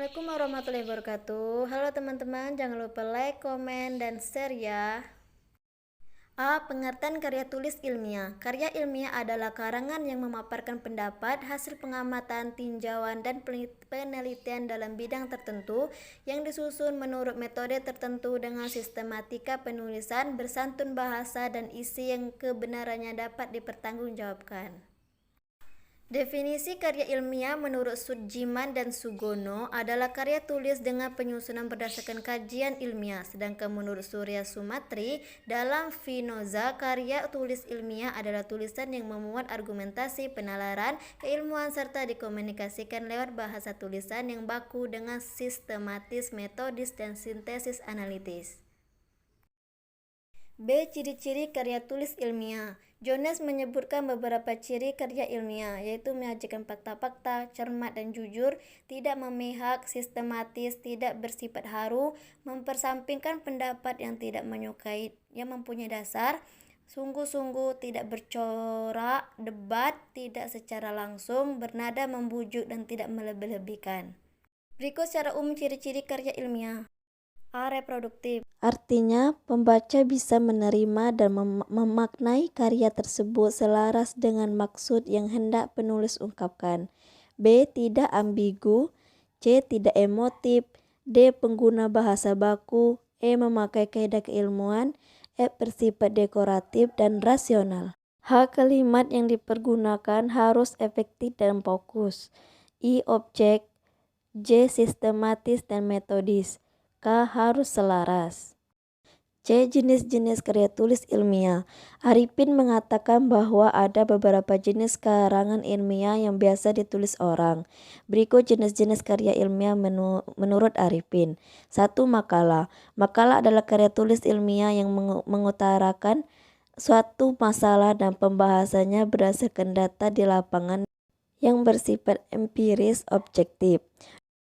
Assalamualaikum warahmatullahi wabarakatuh. Halo teman-teman, jangan lupa like, komen, dan share ya. Pengertian karya tulis ilmiah. Karya ilmiah adalah karangan yang memaparkan pendapat, hasil pengamatan, tinjauan, dan penelitian dalam bidang tertentu yang disusun menurut metode tertentu dengan sistematika penulisan, bersantun bahasa, dan isi yang kebenarannya dapat dipertanggungjawabkan. Definisi karya ilmiah menurut Sujiman dan Sugono adalah karya tulis dengan penyusunan berdasarkan kajian ilmiah, sedangkan menurut Surya Sumatri dalam Vinoza, karya tulis ilmiah adalah tulisan yang memuat argumentasi, penalaran, keilmuan serta dikomunikasikan lewat bahasa tulisan yang baku dengan sistematis, metodis, dan sintesis analitis. B. Ciri-ciri karya tulis ilmiah. Jones menyebutkan beberapa ciri karya ilmiah, yaitu menyajikan fakta-fakta, cermat dan jujur, tidak memihak, sistematis, tidak bersifat haru, mempersampingkan pendapat yang tidak menyukai, yang mempunyai dasar, sungguh-sungguh, tidak bercorak, debat, tidak secara langsung, bernada membujuk dan tidak melebih-lebihkan. Berikut secara umum ciri-ciri karya ilmiah. Reproduktif. Artinya, pembaca bisa menerima dan memaknai karya tersebut selaras dengan maksud yang hendak penulis ungkapkan. B. Tidak ambigu. C. Tidak emotif. D. Pengguna bahasa baku. E. Memakai kaidah keilmuan. F. Bersifat dekoratif dan rasional. H. Kalimat yang dipergunakan harus efektif dan fokus. I. Objek. J. Sistematis dan metodis. K. Harus selaras. C. Jenis-jenis karya tulis ilmiah. Arifin mengatakan bahwa ada beberapa jenis karangan ilmiah yang biasa ditulis orang. Berikut jenis-jenis karya ilmiah menurut Arifin. 1. Makalah. Makalah adalah karya tulis ilmiah yang mengutarakan suatu masalah dan pembahasannya berdasarkan data di lapangan yang bersifat empiris objektif.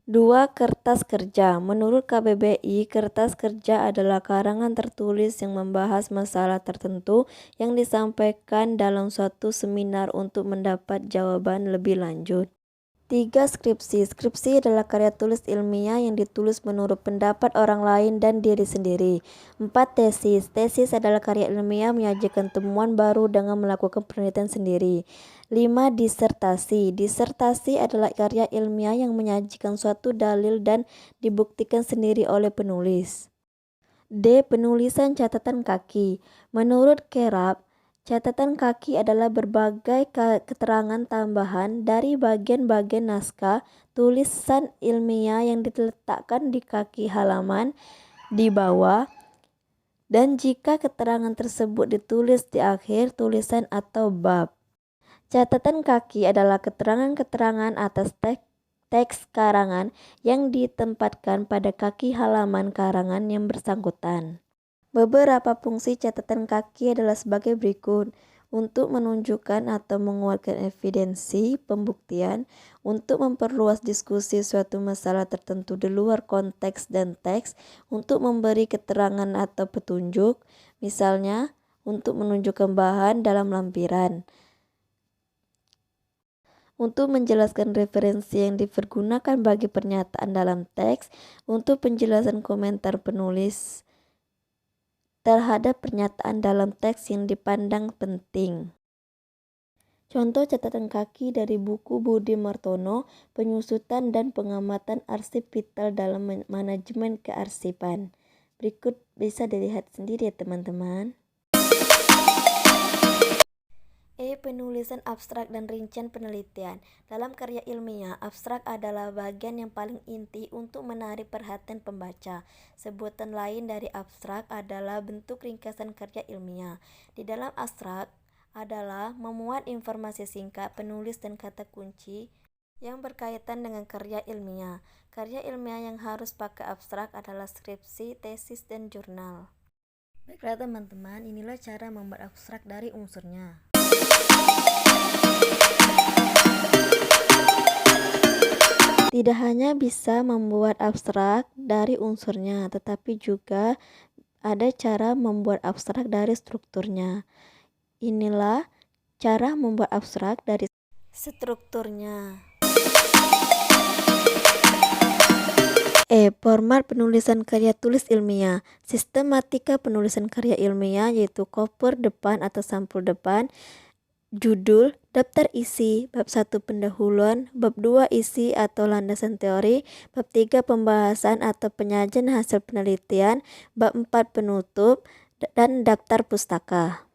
2. Kertas kerja. Menurut KBBI, kertas kerja adalah karangan tertulis yang membahas masalah tertentu yang disampaikan dalam suatu seminar untuk mendapat jawaban lebih lanjut. 3. Skripsi. Skripsi adalah karya tulis ilmiah yang ditulis menurut pendapat orang lain dan diri sendiri. 4. Tesis. Tesis adalah karya ilmiah menyajikan temuan baru dengan melakukan penelitian sendiri. 5. Disertasi. Disertasi adalah karya ilmiah yang menyajikan suatu dalil dan dibuktikan sendiri oleh penulis. D. Penulisan catatan kaki. Menurut Kerap, catatan kaki adalah berbagai keterangan tambahan dari bagian-bagian naskah tulisan ilmiah yang diletakkan di kaki halaman di bawah, dan jika keterangan tersebut ditulis di akhir tulisan atau bab. Catatan kaki adalah keterangan-keterangan atas teks karangan yang ditempatkan pada kaki halaman karangan yang bersangkutan. Beberapa fungsi catatan kaki adalah sebagai berikut: untuk menunjukkan atau menguatkan evidensi pembuktian, untuk memperluas diskusi suatu masalah tertentu di luar konteks dan teks, untuk memberi keterangan atau petunjuk, misalnya untuk menunjukkan bahan dalam lampiran, untuk menjelaskan referensi yang dipergunakan bagi pernyataan dalam teks, untuk penjelasan komentar penulis terhadap pernyataan dalam teks yang dipandang penting. Contoh catatan kaki dari buku Budi Martono, Penyusutan dan Pengamatan Arsip Vital dalam Manajemen Kearsipan. Berikut bisa dilihat sendiri ya teman-teman. Penulisan abstrak dan rincian penelitian. Dalam karya ilmiah, abstrak adalah bagian yang paling inti untuk menarik perhatian pembaca. Sebutan lain dari abstrak adalah bentuk ringkasan karya ilmiah. Di dalam abstrak adalah memuat informasi singkat, penulis dan kata kunci yang berkaitan dengan karya ilmiah. Karya ilmiah yang harus pakai abstrak adalah skripsi, tesis, dan jurnal. Baiklah teman-teman, inilah cara membuat abstrak dari unsurnya. Tidak hanya bisa membuat abstrak dari unsurnya, tetapi juga ada cara membuat abstrak dari strukturnya. Inilah cara membuat abstrak dari strukturnya. Format penulisan karya tulis ilmiah. Sistematika penulisan karya ilmiah yaitu cover depan atau sampul depan, judul, daftar isi, bab 1 pendahuluan, bab 2 isi atau landasan teori, bab 3 pembahasan atau penyajian hasil penelitian, bab 4 penutup, dan daftar pustaka.